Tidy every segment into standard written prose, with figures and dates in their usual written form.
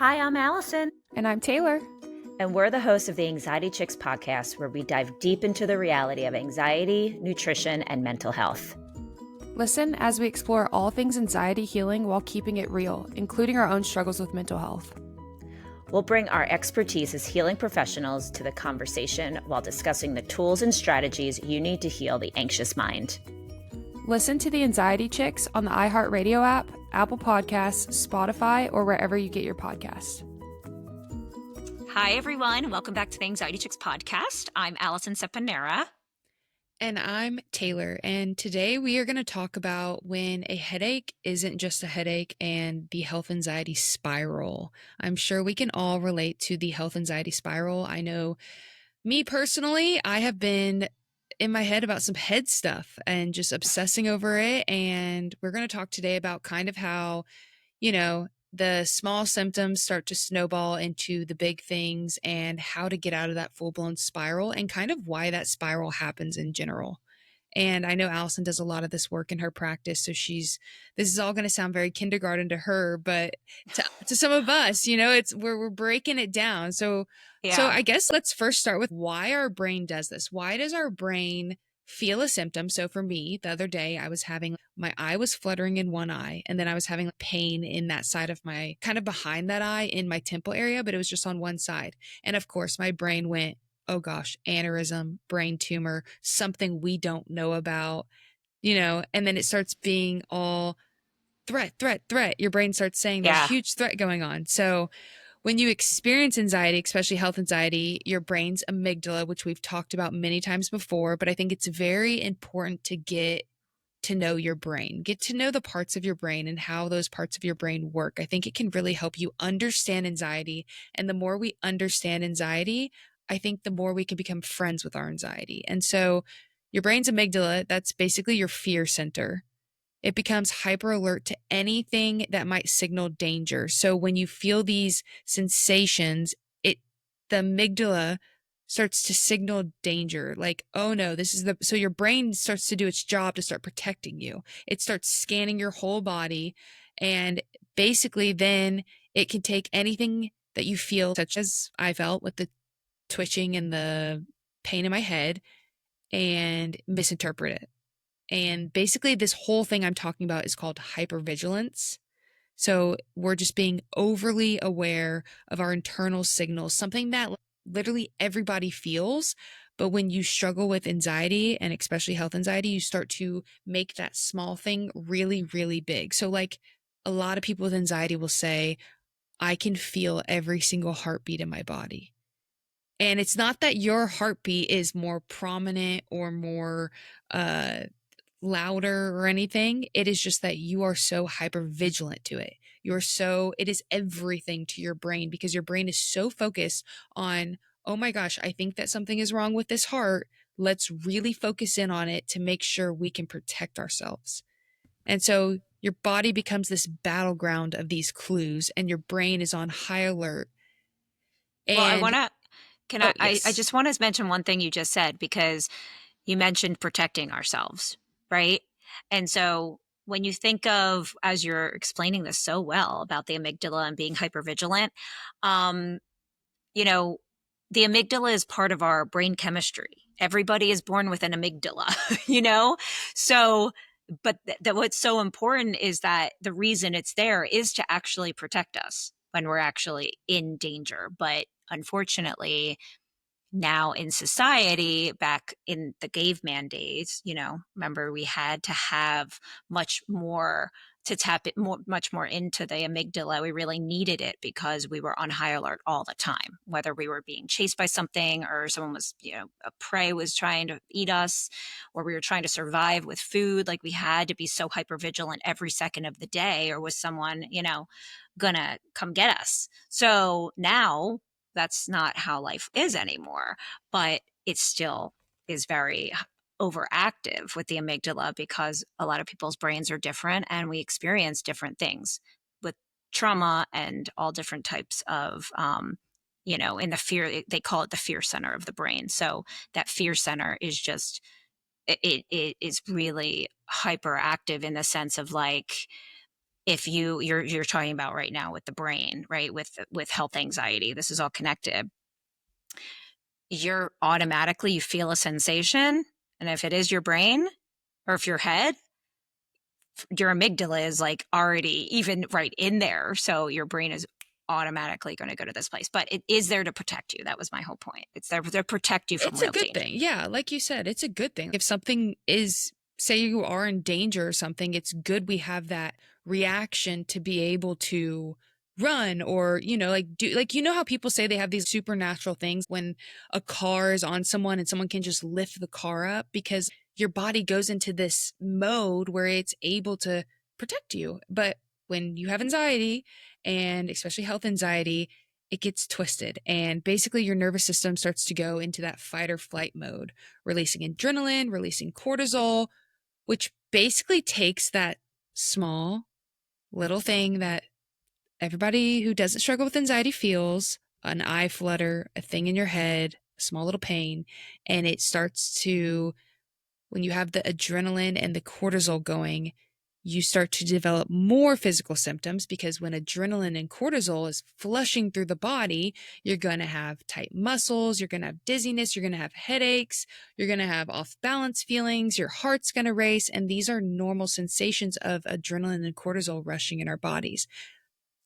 Hi, I'm Alison. And I'm Taylor. And we're the hosts of the Anxiety Chicks podcast, where we dive deep into the reality of anxiety, nutrition, and mental health. Listen as we explore all things anxiety healing while keeping it real, including our own struggles with mental health. We'll bring our expertise as healing professionals to the conversation while discussing the tools and strategies you need to heal the anxious mind. Listen to the Anxiety Chicks on the iHeartRadio app, Apple Podcasts, Spotify, or wherever you get your podcasts. Hi, everyone. Welcome back to the Anxiety Chicks podcast. I'm Alison Sepanera. And I'm Taylor. And today we are going to talk about when a headache isn't just a headache and the health anxiety spiral. I'm sure we can all relate to the health anxiety spiral. I know me personally, I have been in my head about some head stuff and just obsessing over it. And we're going to talk today about kind of how, the small symptoms start to snowball into the big things and how to get out of that full-blown spiral and kind of why that spiral happens in general. And I know Alison does a lot of this work in her practice. So this is all going to sound very kindergarten to her, but to some of us, we're breaking it down. So I guess let's first start with why our brain does this. Why does our brain feel a symptom? So for me, the other day, my eye was fluttering in one eye, and then I was having pain in that side of my, kind of behind that eye in my temple area, but it was just on one side. And of course, my brain went, oh gosh, aneurysm, brain tumor, something we don't know about, and then it starts being all threat. Your brain starts saying there's a huge threat going on. So when you experience anxiety, especially health anxiety, your brain's amygdala, which we've talked about many times before, but I think it's very important to get to know your brain, get to know the parts of your brain and how those parts of your brain work. I think it can really help you understand anxiety. And the more we understand anxiety, I think the more we can become friends with our anxiety. And so your brain's amygdala, that's basically your fear center. It becomes hyper alert to anything that might signal danger. So when you feel these sensations, the amygdala starts to signal danger, like, oh no, so your brain starts to do its job to start protecting you. It starts scanning your whole body. And basically then it can take anything that you feel, such as I felt with the twitching and the pain in my head, and misinterpret it. And basically this whole thing I'm talking about is called hypervigilance. So we're just being overly aware of our internal signals, something that literally everybody feels. But when you struggle with anxiety, and especially health anxiety, you start to make that small thing really, really big. So like a lot of people with anxiety will say, I can feel every single heartbeat in my body. And it's not that your heartbeat is more prominent or more louder or anything. It is just that you are so hyper vigilant to it. It is everything to your brain, because your brain is so focused on, oh my gosh, I think that something is wrong with this heart. Let's really focus in on it to make sure we can protect ourselves. And so your body becomes this battleground of these clues, and your brain is on high alert. And I yes. just want to mention one thing you just said, because you mentioned protecting ourselves, right? And so when you think of, as you're explaining this so well about the amygdala and being hypervigilant, the amygdala is part of our brain chemistry. Everybody is born with an amygdala, So, but what's so important is that the reason it's there is to actually protect us when we're actually in danger. But unfortunately, now in society, back in the caveman days, remember, we had to have much more to tap it much more into the amygdala. We really needed it because we were on high alert all the time, whether we were being chased by something, or someone was, a prey was trying to eat us, or we were trying to survive with food. Like, we had to be so hyper vigilant every second of the day, or was someone, gonna come get us. So now that's not how life is anymore, but it still is very overactive with the amygdala, because a lot of people's brains are different and we experience different things with trauma and all different types of, in the fear, they call it the fear center of the brain. So that fear center is just, it is really hyperactive in the sense of, like, if you're talking about right now with the brain, right? With health anxiety, this is all connected. You're automatically, you feel a sensation. And if it is your brain or if your head, your amygdala is like already even right in there. So your brain is automatically going to go to this place, but it is there to protect you. That was my whole point. It's there to protect you from It's real a good danger. thing. Yeah, like you said, it's a good thing. If something is, say you are in danger or something, it's good we have that reaction to be able to run or, like do, like, how people say they have these supernatural things when a car is on someone and someone can just lift the car up because your body goes into this mode where it's able to protect you. But when you have anxiety, and especially health anxiety, it gets twisted. And basically, your nervous system starts to go into that fight or flight mode, releasing adrenaline, releasing cortisol, which basically takes that small little thing that everybody who doesn't struggle with anxiety feels, an eye flutter, a thing in your head, a small little pain, and it starts to, when you have the adrenaline and the cortisol going, you start to develop more physical symptoms because when adrenaline and cortisol is flushing through the body, you're going to have tight muscles, you're going to have dizziness, you're going to have headaches, you're going to have off balance feelings, your heart's going to race. And these are normal sensations of adrenaline and cortisol rushing in our bodies.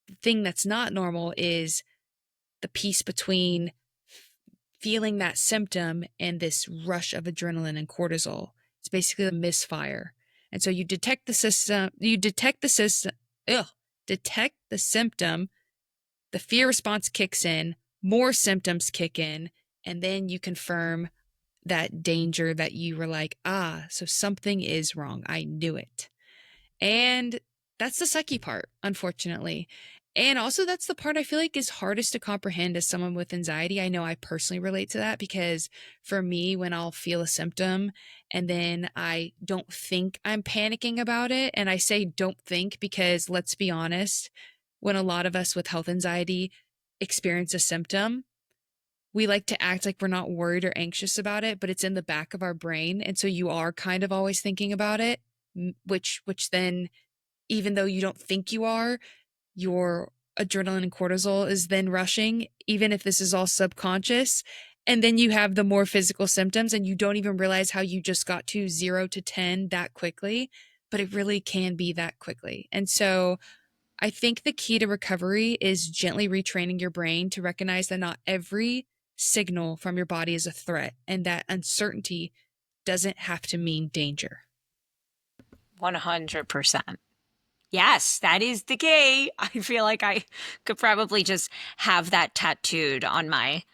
The thing that's not normal is the piece between feeling that symptom and this rush of adrenaline and cortisol. It's basically a misfire. And so you detect the symptom, the fear response kicks in, more symptoms kick in, and then you confirm that danger that you were like, so something is wrong. I knew it. And that's the sucky part, unfortunately. And also that's the part I feel like is hardest to comprehend as someone with anxiety. I know I personally relate to that because for me, when I'll feel a symptom and then I don't think I'm panicking about it, and I say don't think because let's be honest, when a lot of us with health anxiety experience a symptom, we like to act like we're not worried or anxious about it, but it's in the back of our brain. And so you are kind of always thinking about it, which then, even though you don't think you are, your adrenaline and cortisol is then rushing, even if this is all subconscious. And then you have the more physical symptoms and you don't even realize how you just got to 0 to 10 that quickly, but it really can be that quickly. And so I think the key to recovery is gently retraining your brain to recognize that not every signal from your body is a threat and that uncertainty doesn't have to mean danger. 100%. Yes, that is the key. I feel like I could probably just have that tattooed on my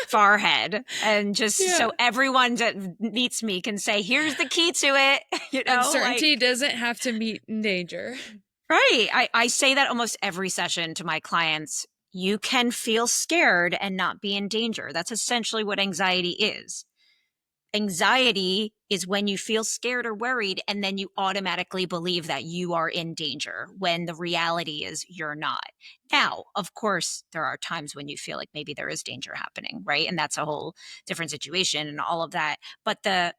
forehead and just so everyone that meets me can say, here's the key to it. Uncertainty doesn't have to mean danger. Right. I say that almost every session to my clients. You can feel scared and not be in danger. That's essentially what anxiety is. Anxiety is when you feel scared or worried and then you automatically believe that you are in danger when the reality is you're not. Now, of course, there are times when you feel like maybe there is danger happening, right? And that's a whole different situation and all of that. But the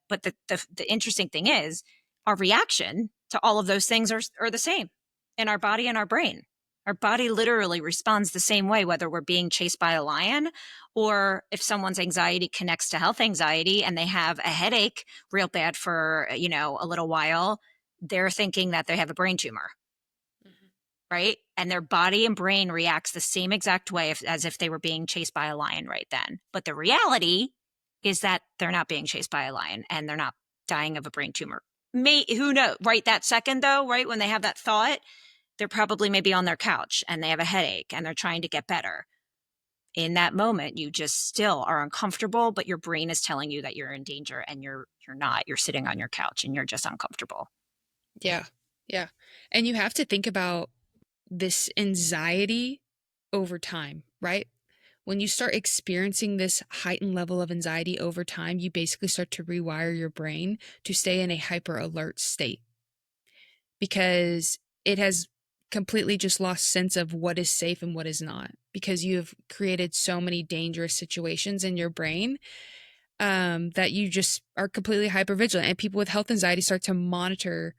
interesting thing is our reaction to all of those things are the same in our body and our brain. Our body literally responds the same way, whether we're being chased by a lion or if someone's anxiety connects to health anxiety and they have a headache real bad for, a little while, they're thinking that they have a brain tumor, right? And their body and brain reacts the same exact way as if they were being chased by a lion right then. But the reality is that they're not being chased by a lion and they're not dying of a brain tumor. Who knows? Right that second though, right? When they have that thought, they're probably maybe on their couch and they have a headache and they're trying to get better. In that moment, you just still are uncomfortable, but your brain is telling you that you're in danger and you're not. You're sitting on your couch and you're just uncomfortable. Yeah. Yeah. And you have to think about this anxiety over time, right? When you start experiencing this heightened level of anxiety over time, you basically start to rewire your brain to stay in a hyper alert state because it has completely just lost sense of what is safe and what is not because you have created so many dangerous situations in your brain that you just are completely hypervigilant. And people with health anxiety start to monitor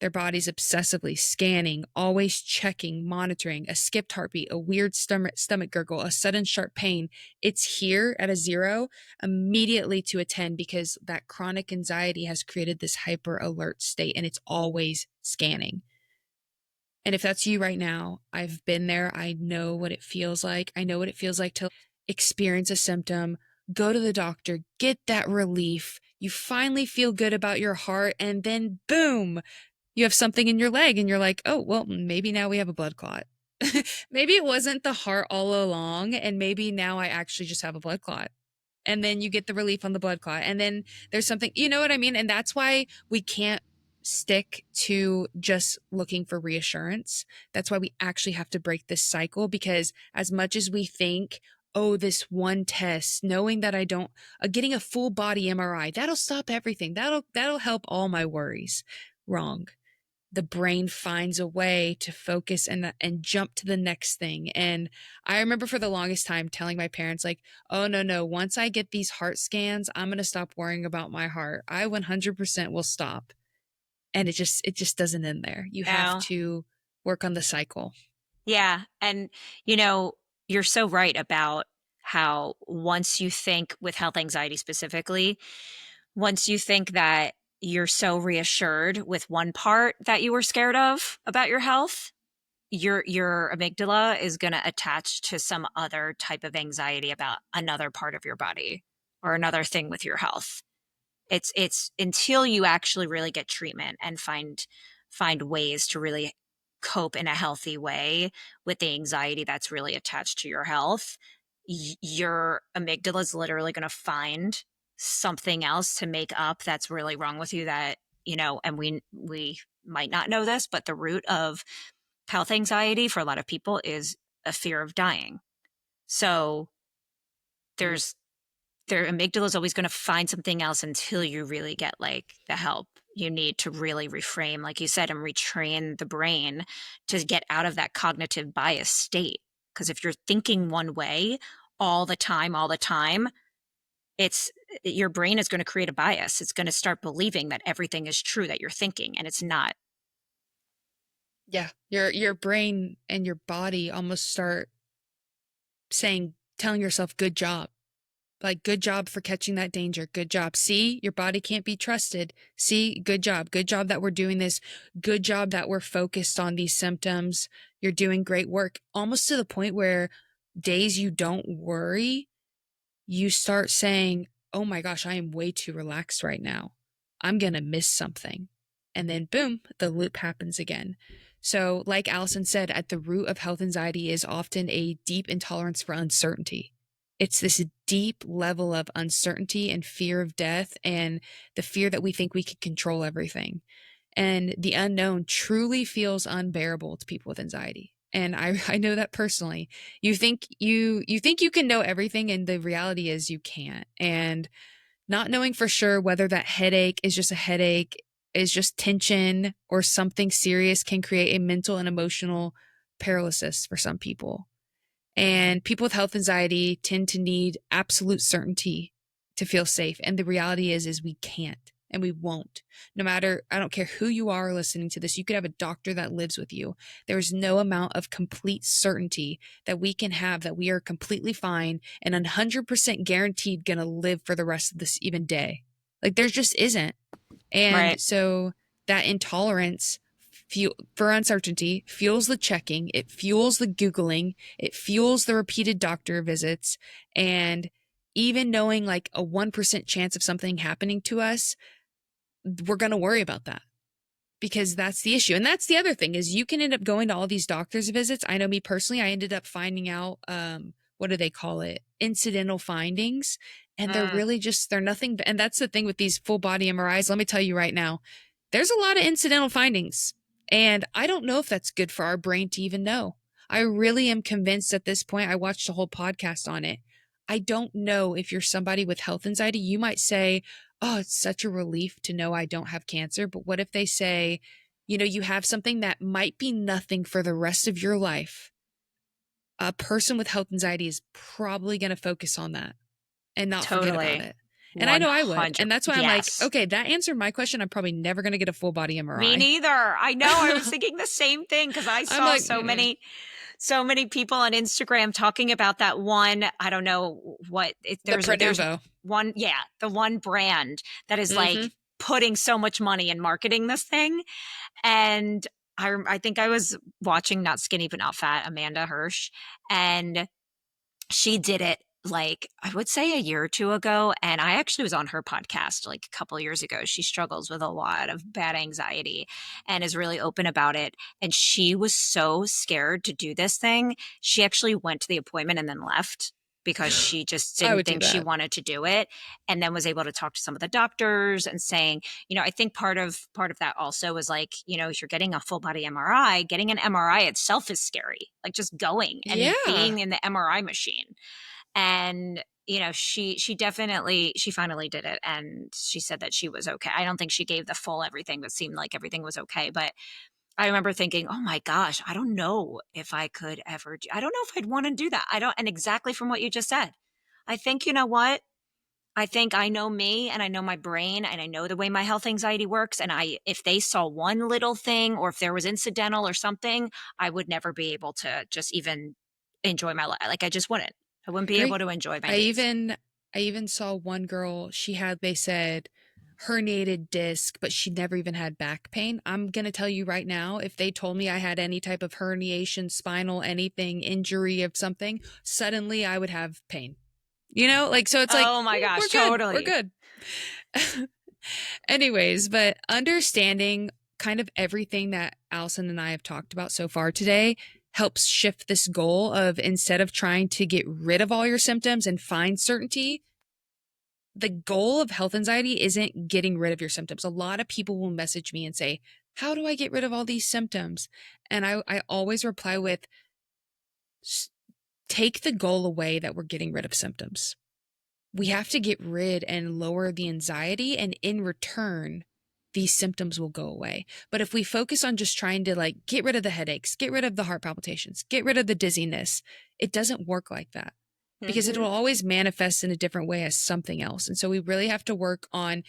Their body's obsessively scanning, always checking, monitoring, a skipped heartbeat, a weird stomach gurgle, a sudden sharp pain. It's here at a 0 immediately to a 10 because that chronic anxiety has created this hyper alert state and it's always scanning. And if that's you right now, I've been there. I know what it feels like. I know what it feels like to experience a symptom, go to the doctor, get that relief. You finally feel good about your heart, and then boom, you have something in your leg and you're like, oh, well, maybe now we have a blood clot. Maybe it wasn't the heart all along. And maybe now I actually just have a blood clot. And then you get the relief on the blood clot. And then there's something, you know what I mean? And that's why we can't stick to just looking for reassurance. That's why we actually have to break this cycle, because as much as we think, oh, this one test, knowing that I don't, getting a full body MRI, that'll stop everything. That'll help all my worries. Wrong. The brain finds a way to focus and jump to the next thing. And I remember for the longest time telling my parents, like, oh, no, once I get these heart scans, I'm going to stop worrying about my heart. I 100% will stop. And it just doesn't end there. You have to work on the cycle. Yeah. And, you know, you're so right about how once you think, with health anxiety specifically, once you think that you're so reassured with one part that you were scared of about your health, your amygdala is going to attach to some other type of anxiety about another part of your body or another thing with your health. It's until you actually really get treatment and find ways to really cope in a healthy way with the anxiety that's really attached to your health, your amygdala is literally going to find something else to make up that's really wrong with you, that, you know, and we might not know this, but the root of health anxiety for a lot of people is a fear of dying. So their amygdala is always going to find something else until you really get like the help you need to really reframe, like you said, and retrain the brain to get out of that cognitive bias state. Because if you're thinking one way all the time, your brain is going to create a bias. It's going to start believing that everything is true that you're thinking, and it's not. Yeah. Your brain and your body almost start telling yourself, good job. Like, good job for catching that danger. Good job. See, your body can't be trusted. See, good job. Good job that we're doing this. Good job that we're focused on these symptoms. You're doing great work. Almost to the point where days you don't worry, you start saying, oh my gosh, I am way too relaxed right now. I'm going to miss something. And then boom, the loop happens again. So like Alison said, at the root of health anxiety is often a deep intolerance for uncertainty. It's this deep level of uncertainty and fear of death, and the fear that we think we can control everything. And the unknown truly feels unbearable to people with anxiety. And I know that personally. You think you can know everything, and the reality is you can't. And not knowing for sure whether that headache is just a headache, is just tension, or something serious can create a mental and emotional paralysis for some people. And people with health anxiety tend to need absolute certainty to feel safe. And the reality is we can't, and we won't. No matter, I don't care who you are listening to this, you could have a doctor that lives with you. There is no amount of complete certainty that we can have that we are completely fine and 100% guaranteed going to live for the rest of this even day. Like, there just isn't. And Right. So that intolerance for uncertainty fuels the checking, it fuels the Googling, it fuels the repeated doctor visits. And even knowing like a 1% chance of something happening to us, we're going to worry about that, because that's the issue. And that's the other thing, is you can end up going to all these doctor's visits. I know me personally, I ended up finding out, what do they call it? Incidental findings. And they're really they're nothing. And that's the thing with these full body MRIs. Let me tell you right now, there's a lot of incidental findings. And I don't know if that's good for our brain to even know. I really am convinced at this point. I watched a whole podcast on it. I don't know if you're somebody with health anxiety, you might say, oh, it's such a relief to know I don't have cancer. But what if they say, you have something that might be nothing for the rest of your life? A person with health anxiety is probably going to focus on that and not forget about it. And I know I would. 100. And that's why I'm like, Yes. okay, that answered my question. I'm probably never going to get a full body MRI. Me neither. I know. I was thinking the same thing because I saw like, so many people on Instagram talking about that one. I don't know what there's one. Yeah, the one brand that is like putting so much money in marketing this thing. And I think I was watching Not Skinny But Not Fat, Amanda Hirsch, and she did it like I would say a year or two ago. And I actually was on her podcast like a couple of years ago. She struggles with a lot of bad anxiety and is really open about it. And she was so scared to do this thing. She actually went to the appointment and then left because she just didn't think she wanted to do it, and then was able to talk to some of the doctors and saying, I think part of that also was like, if you're getting a full body MRI, getting an MRI itself is scary, like just going and being in the MRI machine. And she finally did it, and she said that she was okay. I don't think she gave the full everything, but seemed like everything was okay. But I remember thinking, oh my gosh, I don't know if I could ever I don't know if I'd want to do that. And exactly from what you just said, I think, you know what? I think I know me, and I know my brain, and I know the way my health anxiety works. And if they saw one little thing, or if there was incidental or something, I would never be able to just even enjoy my life. Like I just wouldn't. I wouldn't be able to enjoy my days. I even saw one girl, they said herniated disc, but she never even had back pain. I'm going to tell you right now, if they told me I had any type of herniation, spinal, anything, injury of something, suddenly I would have pain. So it's like, oh my gosh, we're good. Anyways, but understanding kind of everything that Alison and I have talked about so far today helps shift this goal of, instead of trying to get rid of all your symptoms and find certainty, the goal of health anxiety isn't getting rid of your symptoms. A lot of people will message me and say, how do I get rid of all these symptoms? And I always reply with, take the goal away that we're getting rid of symptoms. We have to get rid and lower the anxiety, and in return, these symptoms will go away. But if we focus on just trying to like get rid of the headaches, get rid of the heart palpitations, get rid of the dizziness, it doesn't work like that, because it will always manifest in a different way as something else. And so we really have to work on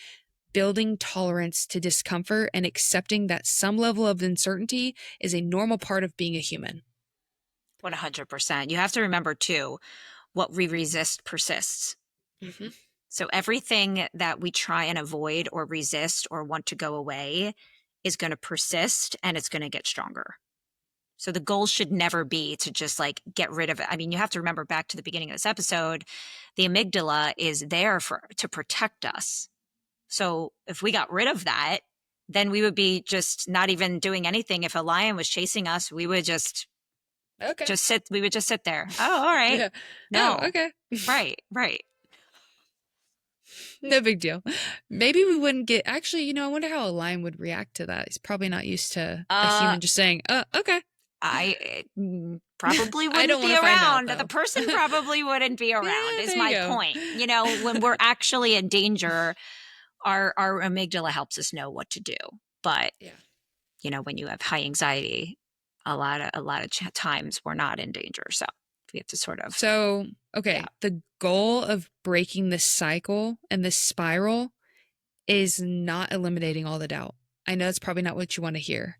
building tolerance to discomfort and accepting that some level of uncertainty is a normal part of being a human. 100%. You have to remember too, what we resist persists. So everything that we try and avoid or resist or want to go away is going to persist, and it's going to get stronger. So the goal should never be to just like get rid of it. I mean, you have to remember back to the beginning of this episode, the amygdala is there to protect us. So if we got rid of that, then we would be just not even doing anything. If a lion was chasing us, we would just sit there. Oh, all right. Yeah. No. Oh, okay. Right. No big deal. Maybe we wouldn't get, actually, I wonder how a lion would react to that. He's probably not used to a human just saying, okay. I probably wouldn't be around. The person probably wouldn't be around is my point. When we're actually in danger, our amygdala helps us know what to do. But, when you have high anxiety, a lot of times we're not in danger. So we have to sort of. So, okay. Yeah. The goal of breaking this cycle and this spiral is not eliminating all the doubt. I know it's probably not what you want to hear,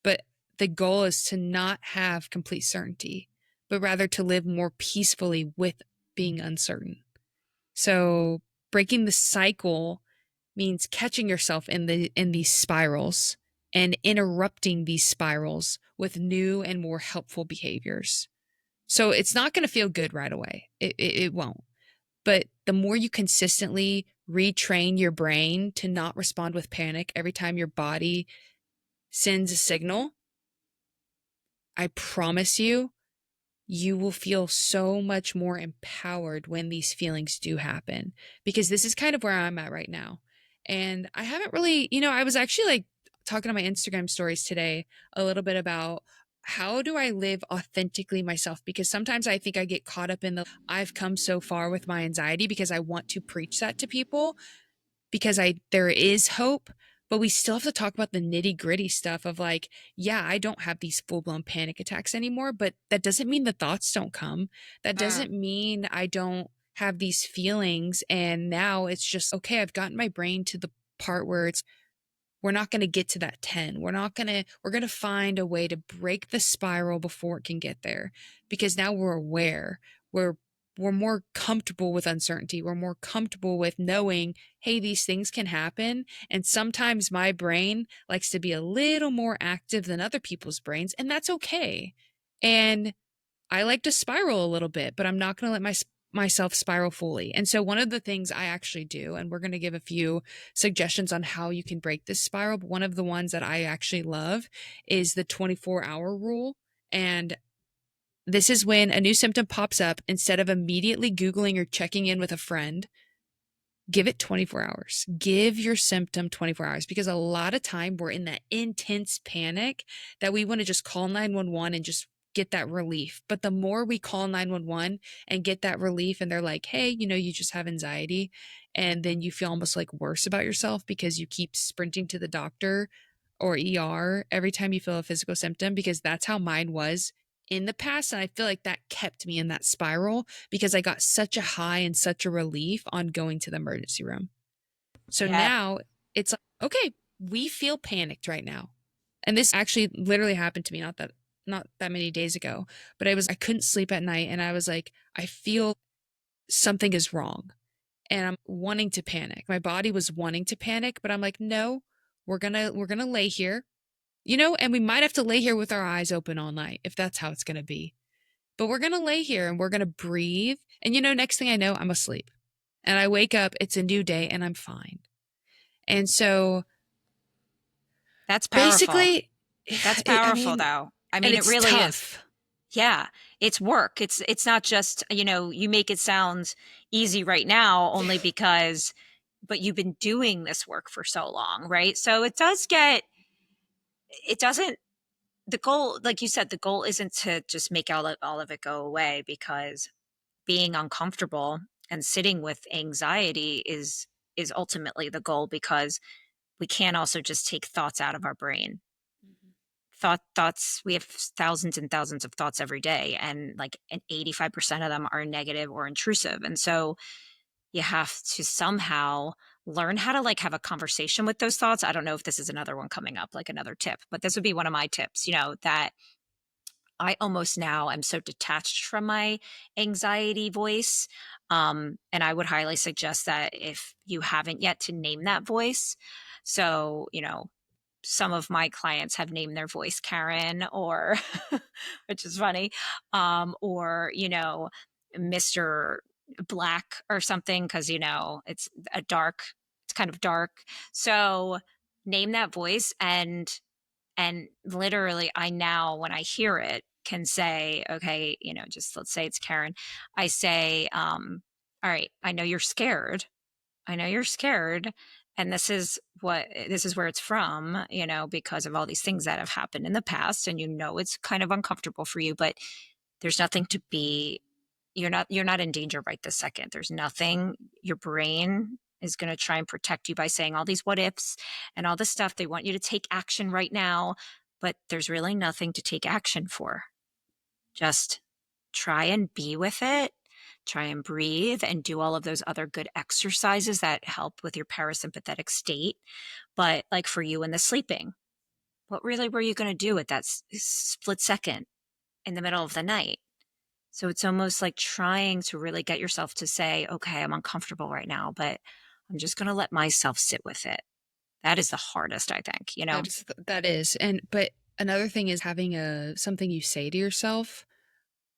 but the goal is to not have complete certainty, but rather to live more peacefully with being uncertain. So breaking the cycle means catching yourself in these spirals and interrupting these spirals with new and more helpful behaviors. So it's not going to feel good right away. It won't. But the more you consistently retrain your brain to not respond with panic every time your body sends a signal, I promise you, you will feel so much more empowered when these feelings do happen. Because this is kind of where I'm at right now. And I haven't really, I was actually like talking on my Instagram stories today a little bit about how do I live authentically myself? Because sometimes I think I get caught up in I've come so far with my anxiety because I want to preach that to people, because there is hope, but we still have to talk about the nitty gritty stuff of like, yeah, I don't have these full blown panic attacks anymore, but that doesn't mean the thoughts don't come. That doesn't mean I don't have these feelings. And now it's just, okay, I've gotten my brain to the part where we're not going to get to that 10. We're going to find a way to break the spiral before it can get there, because now we're aware. We're more comfortable with uncertainty. We're more comfortable with knowing, hey, these things can happen. And sometimes my brain likes to be a little more active than other people's brains, and that's okay. And I like to spiral a little bit, but I'm not going to let myself spiral fully. And so one of the things I actually do, and we're going to give a few suggestions on how you can break this spiral, but one of the ones that I actually love is the 24-hour rule. And this is when a new symptom pops up, instead of immediately Googling or checking in with a friend, give it 24 hours. Give your symptom 24 hours, because a lot of time we're in that intense panic that we want to just call 911 and just get that relief. But the more we call 911 and get that relief, and they're like, hey, you just have anxiety, and then you feel almost like worse about yourself because you keep sprinting to the doctor or ER every time you feel a physical symptom, because that's how mine was in the past. And I feel like that kept me in that spiral because I got such a high and such a relief on going to the emergency room. So now it's like, okay, we feel panicked right now. And this actually literally happened to me not that many days ago, but I couldn't sleep at night, and I was like, I feel something is wrong and I'm wanting to panic. My body was wanting to panic, but I'm like, no, we're going to lay here. And we might have to lay here with our eyes open all night if that's how it's going to be. But we're going to lay here and we're going to breathe. And next thing I know, I'm asleep. And I wake up, it's a new day, and I'm fine. And so that's powerful. Basically, that's powerful though. I mean, it really tough. is. Yeah, it's work. It's not just, you make it sound easy right now only because, but you've been doing this work for so long, right? So the goal, like you said, the goal isn't to just make all of it go away, because being uncomfortable and sitting with anxiety is ultimately the goal, because we can't also just take thoughts out of our brain. Thoughts, we have thousands and thousands of thoughts every day, and 85% of them are negative or intrusive. And so you have to somehow learn how to have a conversation with those thoughts. I don't know if this is another one coming up, another tip, but this would be one of my tips, that I almost now am so detached from my anxiety voice. And I would highly suggest that if you haven't yet, to name that voice. So, some of my clients have named their voice Karen, or which is funny, or Mr. Black or something, because it's kind of dark. So name that voice, and literally I now, when I hear it, can say, okay, just let's say it's Karen. I say, all right, I know you're scared. And this is where it's from, because of all these things that have happened in the past, and it's kind of uncomfortable for you, but there's nothing to be, you're not in danger right this second. There's nothing. Your brain is going to try and protect you by saying all these what ifs and all this stuff. They want you to take action right now, but there's really nothing to take action for. Just try and be with it. Try and breathe and do all of those other good exercises that help with your parasympathetic state. But for you in the sleeping, what really were you going to do at that split second in the middle of the night? So it's almost like trying to really get yourself to say, okay, I'm uncomfortable right now, but I'm just going to let myself sit with it. That is the hardest, I think, That is. But another thing is having something you say to yourself.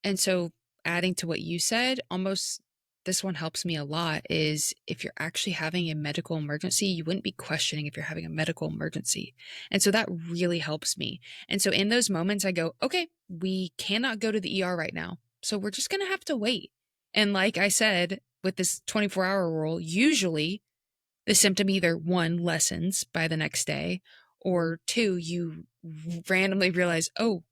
And so adding to what you said, almost this one helps me a lot, is if you're actually having a medical emergency, you wouldn't be questioning if you're having a medical emergency. And so that really helps me. And so in those moments I go, okay, we cannot go to the ER right now, so we're just going to have to wait. And like I said, with this 24-hour rule, usually the symptom either 1, lessens by the next day, or 2, you randomly realize, oh,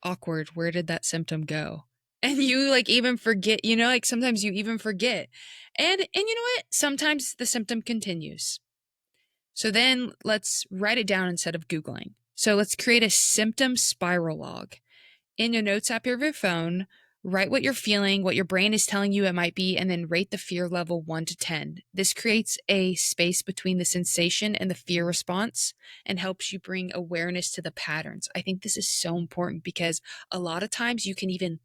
awkward, where did that symptom go? And you even forget, sometimes you even forget. And you know what? Sometimes the symptom continues. So then let's write it down instead of Googling. So let's create a symptom spiral log in your notes app of your phone, Write what you're feeling, what your brain is telling you it might be, and then rate the fear level 1 to 10. This creates a space between the sensation and the fear response and helps you bring awareness to the patterns. I think this is so important because a lot of times you can even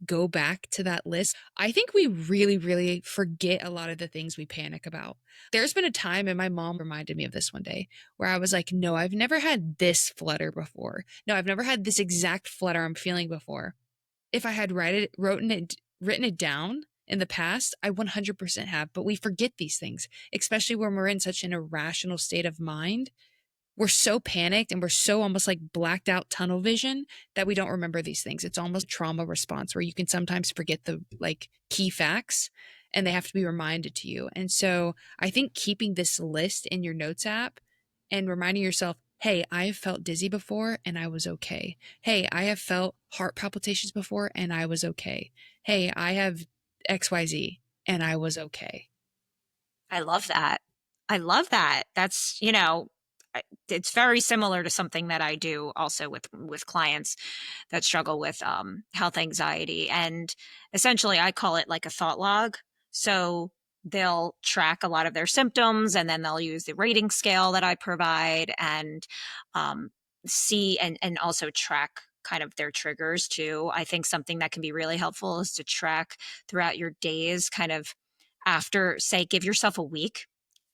go back to that list. I think we really, really forget a lot of the things we panic about. There's been a time, and my mom reminded me of this one day, where I was like, no, I've never had this flutter before. No, I've never had this exact flutter I'm feeling before. If I had written it down in the past, I 100% have, but we forget these things, especially when we're in such an irrational state of mind. We're so panicked and we're so almost like blacked out tunnel vision that we don't remember these things. It's almost trauma response where you can sometimes forget the like key facts and they have to be reminded to you. And so I think keeping this list in your notes app and reminding yourself, hey, I have felt dizzy before and I was okay. Hey, I have felt heart palpitations before and I was okay. Hey, I have XYZ and I was okay. I love that. I love that. That's, it's very similar to something that I do also with clients that struggle with health anxiety. And essentially I call it like a thought log. So they'll track a lot of their symptoms and then they'll use the rating scale that I provide and see and also track kind of their triggers too. I think something that can be really helpful is to track throughout your days, kind of after, say, give yourself a week.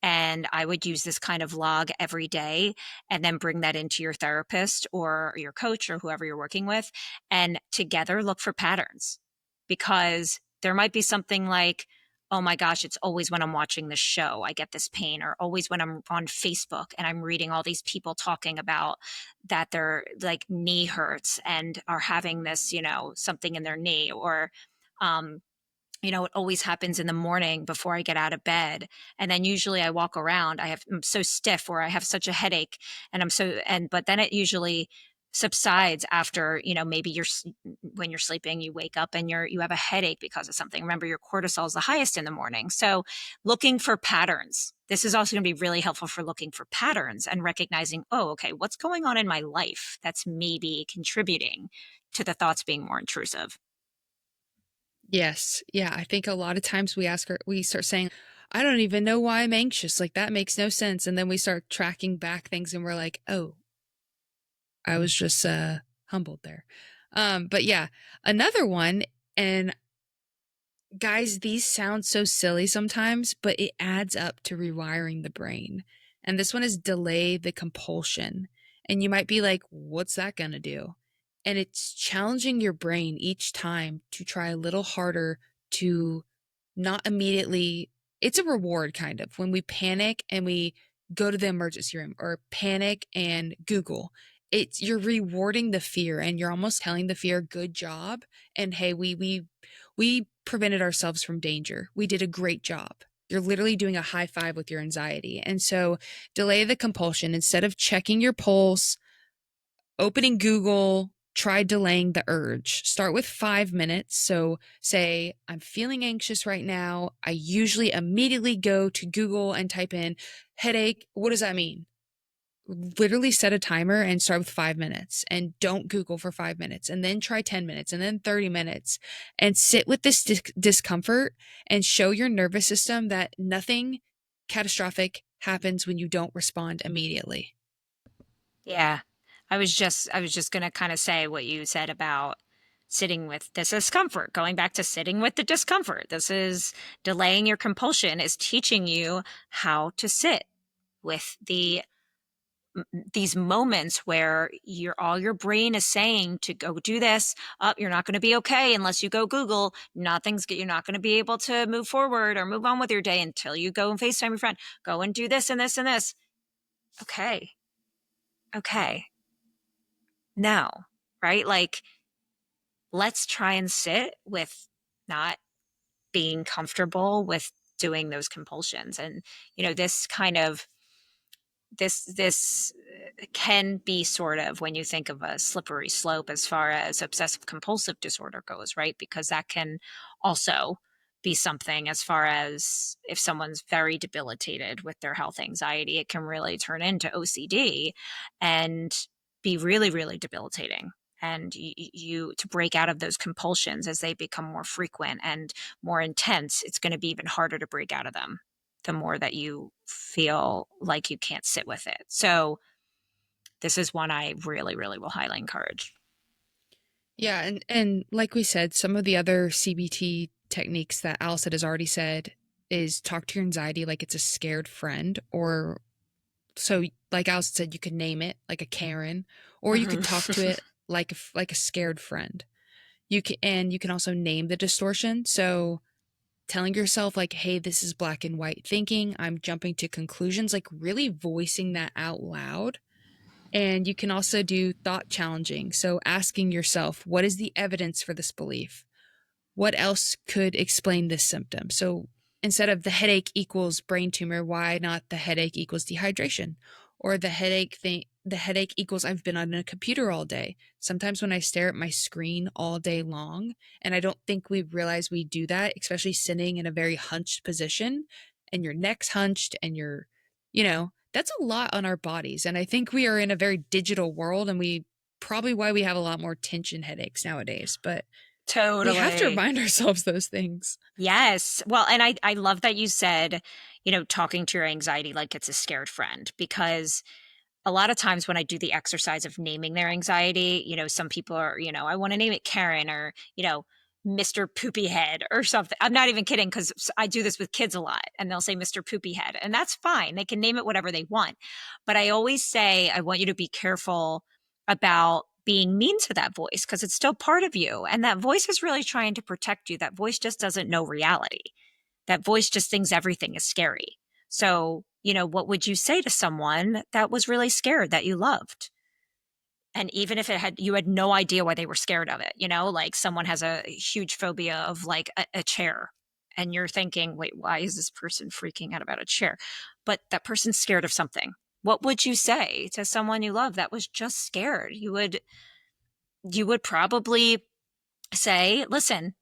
And I would use this kind of log every day and then bring that into your therapist or your coach or whoever you're working with. And together look for patterns, because there might be something like, oh my gosh, it's always when I'm watching this show, I get this pain, or always when I'm on Facebook and I'm reading all these people talking about that their like knee hurts and are having this, something in their knee, or, it always happens in the morning before I get out of bed. And then usually I walk around, I'm so stiff or I have such a headache and but then it usually subsides after, maybe when you're sleeping, you wake up and you have a headache because of something. Remember, your cortisol is the highest in the morning. So looking for patterns. This is also going to be really helpful for looking for patterns and recognizing, oh, okay, what's going on in my life that's maybe contributing to the thoughts being more intrusive. Yes. Yeah. I think a lot of times we start saying, I don't even know why I'm anxious. Like that makes no sense. And then we start tracking back things and we're like, oh, I was just humbled there. But yeah, another one, and guys, these sound so silly sometimes, but it adds up to rewiring the brain. And this one is delay the compulsion. And you might be like, what's that going to do? And it's challenging your brain each time to try a little harder to not immediately. It's a reward kind of when we panic and we go to the emergency room or panic and Google. You're rewarding the fear and you're almost telling the fear, good job. And hey, we prevented ourselves from danger. We did a great job. You're literally doing a high five with your anxiety. And so delay the compulsion. Instead of checking your pulse, opening Google, try delaying the urge. Start with 5 minutes. So say, I'm feeling anxious right now. I usually immediately go to Google and type in headache. What does that mean? Literally set a timer and start with 5 minutes and don't Google for 5 minutes and then try 10 minutes and then 30 minutes and sit with this discomfort and show your nervous system that nothing catastrophic happens when you don't respond immediately. Yeah. I was just going to kind of say what you said about sitting with this discomfort, going back to sitting with the discomfort. This is delaying your compulsion, is teaching you how to sit with these moments where all your brain is saying to go do this. You're not going to be okay unless you go Google. You're not going to be able to move forward or move on with your day until you go and FaceTime your friend. Go and do this and this and this. Okay. No, right? Like, let's try and sit with not being comfortable with doing those compulsions. And, this kind of, this can be sort of, when you think of a slippery slope as far as obsessive compulsive disorder goes, right? Because that can also be something, as far as if someone's very debilitated with their health anxiety, it can really turn into OCD and be really, really debilitating. and you to break out of those compulsions as they become more frequent and more intense. It's going to be even harder to break out of them the more that you feel like you can't sit with it. So this is one I really, really will highly encourage. Yeah, and like we said, some of the other CBT techniques that Alison has already said is talk to your anxiety like it's a scared friend, or so like Alison said, you could name it like a Karen, or you could talk to it like a scared friend. You can also name the distortion. So telling yourself like, hey, this is black and white thinking, I'm jumping to conclusions, like really voicing that out loud. And you can also do thought challenging. So asking yourself, what is the evidence for this belief? What else could explain this symptom? So instead of the headache equals brain tumor, why not the headache equals dehydration? Or the headache equals I've been on a computer all day. Sometimes when I stare at my screen all day long, and I don't think we realize we do that, especially sitting in a very hunched position and your neck's hunched and that's a lot on our bodies. And I think we are in a very digital world, and we probably why we have a lot more tension headaches nowadays. But we have to Totally. remind ourselves those things. Yes. Well, and I love that you said, talking to your anxiety like it's a scared friend, because a lot of times when I do the exercise of naming their anxiety, some people are, I want to name it Karen, or, Mr. Poopy Head or something. I'm not even kidding, because I do this with kids a lot, and they'll say Mr. Poopy Head, and that's fine. They can name it whatever they want. But I always say, I want you to be careful about being mean to that voice, because it's still part of you. And that voice is really trying to protect you. That voice just doesn't know reality. That voice just thinks everything is scary. So, what would you say to someone that was really scared that you loved? And even if you had no idea why they were scared of it, like someone has a huge phobia of like a chair, and you're thinking, wait, why is this person freaking out about a chair? But that person's scared of something. What would you say to someone you love that was just scared? You would probably say, listen,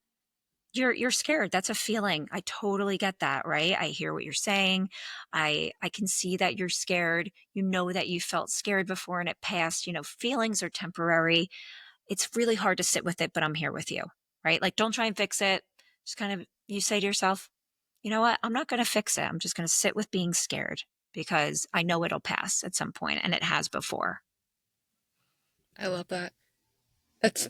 you're scared. That's a feeling. I totally get that, right? I hear what you're saying. I can see that you're scared. You know that you felt scared before and it passed. Feelings are temporary. It's really hard to sit with it, but I'm here with you, right? Like, don't try and fix it. Just kind of, you say to yourself, you know what? I'm not going to fix it. I'm just going to sit with being scared, because I know it'll pass at some point, and it has before. I love that. That's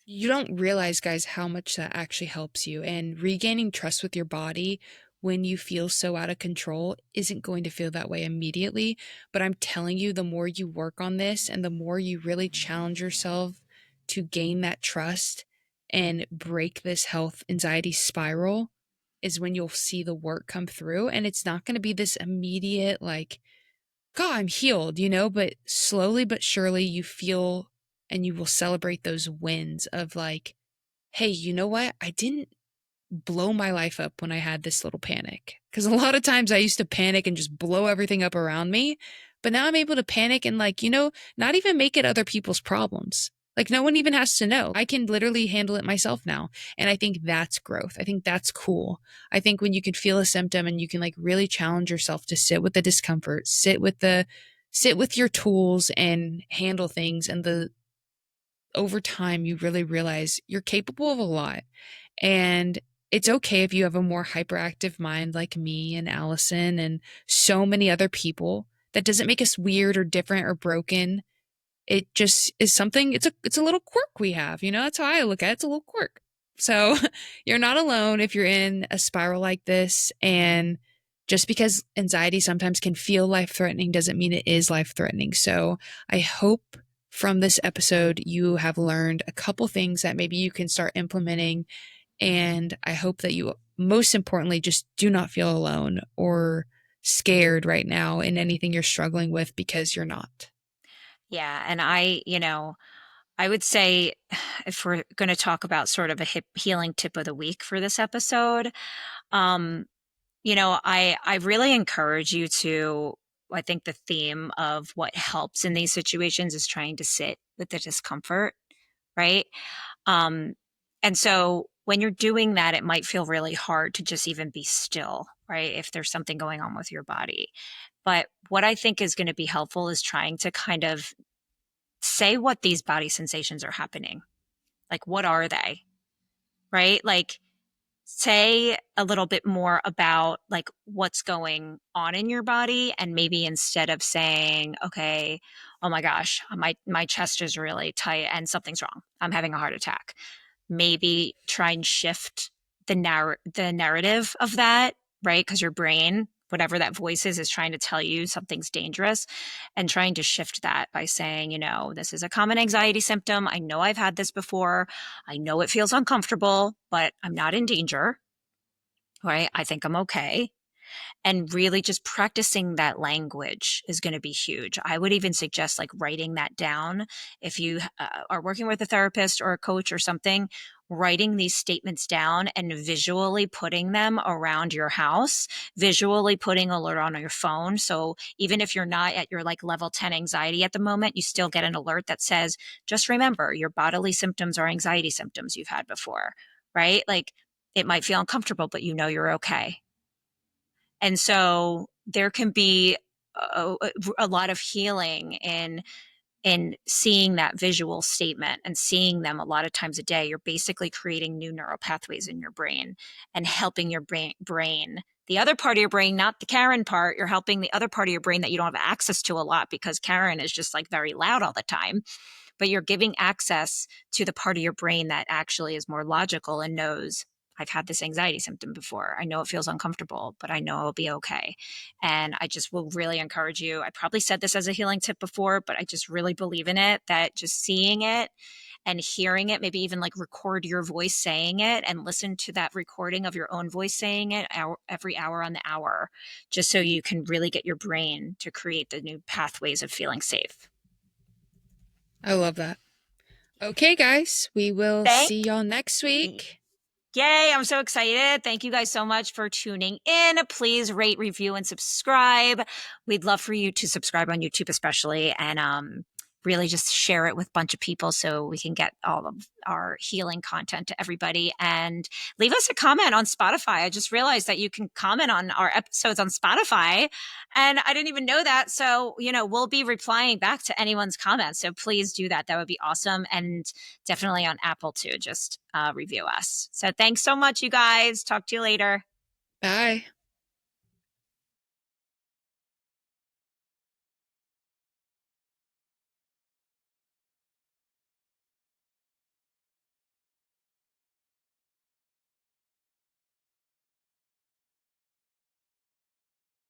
you don't realize, guys, how much that actually helps you. And regaining trust with your body when you feel so out of control isn't going to feel that way immediately. But I'm telling you, the more you work on this and the more you really challenge yourself to gain that trust and break this health anxiety spiral, is when you'll see the work come through. And it's not going to be this immediate, like, God, I'm healed, but slowly but surely you feel and you will celebrate those wins of like, hey, you know what? I didn't blow my life up when I had this little panic. Because a lot of times I used to panic and just blow everything up around me. But now I'm able to panic and like, not even make it other people's problems. Like no one even has to know. I can literally handle it myself now. And I think that's growth. I think that's cool. I think when you can feel a symptom and you can like really challenge yourself to sit with the discomfort, sit with your tools and handle things, and over time you really realize you're capable of a lot. And it's okay if you have a more hyperactive mind like me and Alison and so many other people. That doesn't make us weird or different or broken. It just is something, it's a little quirk we have, that's how I look at it. It's a little quirk. So you're not alone if you're in a spiral like this. And just because anxiety sometimes can feel life-threatening doesn't mean it is life-threatening. So I hope from this episode you have learned a couple things that maybe you can start implementing. And I hope that you, most importantly, just do not feel alone or scared right now in anything you're struggling with, because you're not. Yeah. And I would say, if we're going to talk about sort of a healing tip of the week for this episode, I really encourage you to, I think the theme of what helps in these situations is trying to sit with the discomfort, right? And so when you're doing that, it might feel really hard to just even be still, right? If there's something going on with your body. But what I think is going to be helpful is trying to kind of say what these body sensations are happening. Like, what are they? Right? Like, say a little bit more about like what's going on in your body, and maybe instead of saying, okay, oh my gosh, my chest is really tight and something's wrong, I'm having a heart attack, maybe try and shift the narrative of that, right? Because your brain, whatever that voice is trying to tell you something's dangerous, and trying to shift that by saying, this is a common anxiety symptom. I know I've had this before. I know it feels uncomfortable, but I'm not in danger, right? I think I'm okay. And really just practicing that language is going to be huge. I would even suggest like writing that down. If you are working with a therapist or a coach or something, writing these statements down and visually putting them around your house, visually putting alert on your phone. So even if you're not at your like level 10 anxiety at the moment, you still get an alert that says, just remember your bodily symptoms are anxiety symptoms you've had before, right? Like it might feel uncomfortable, but you're okay. And so there can be a lot of healing in seeing that visual statement and seeing them a lot of times a day. You're basically creating new neural pathways in your brain and helping your brain, the other part of your brain, not the Karen part. You're helping the other part of your brain that you don't have access to a lot because Karen is just like very loud all the time. But you're giving access to the part of your brain that actually is more logical and knows, I've had this anxiety symptom before. I know it feels uncomfortable, but I know I'll be okay. And I just will really encourage you. I probably said this as a healing tip before, but I just really believe in it, that just seeing it and hearing it, maybe even like record your voice saying it and listen to that recording of your own voice saying it every hour on the hour, just so you can really get your brain to create the new pathways of feeling safe. I love that. Okay, guys, we will see y'all next week. Yay, I'm so excited. Thank you guys so much for tuning in. Please rate, review, and subscribe. We'd love for you to subscribe on YouTube especially, and really just share it with a bunch of people so we can get all of our healing content to everybody. And leave us a comment on Spotify. I just realized that you can comment on our episodes on Spotify, and I didn't even know that. So, we'll be replying back to anyone's comments. So please do that. That would be awesome. And definitely on Apple too. Just review us. So thanks so much, you guys. Talk to you later. Bye.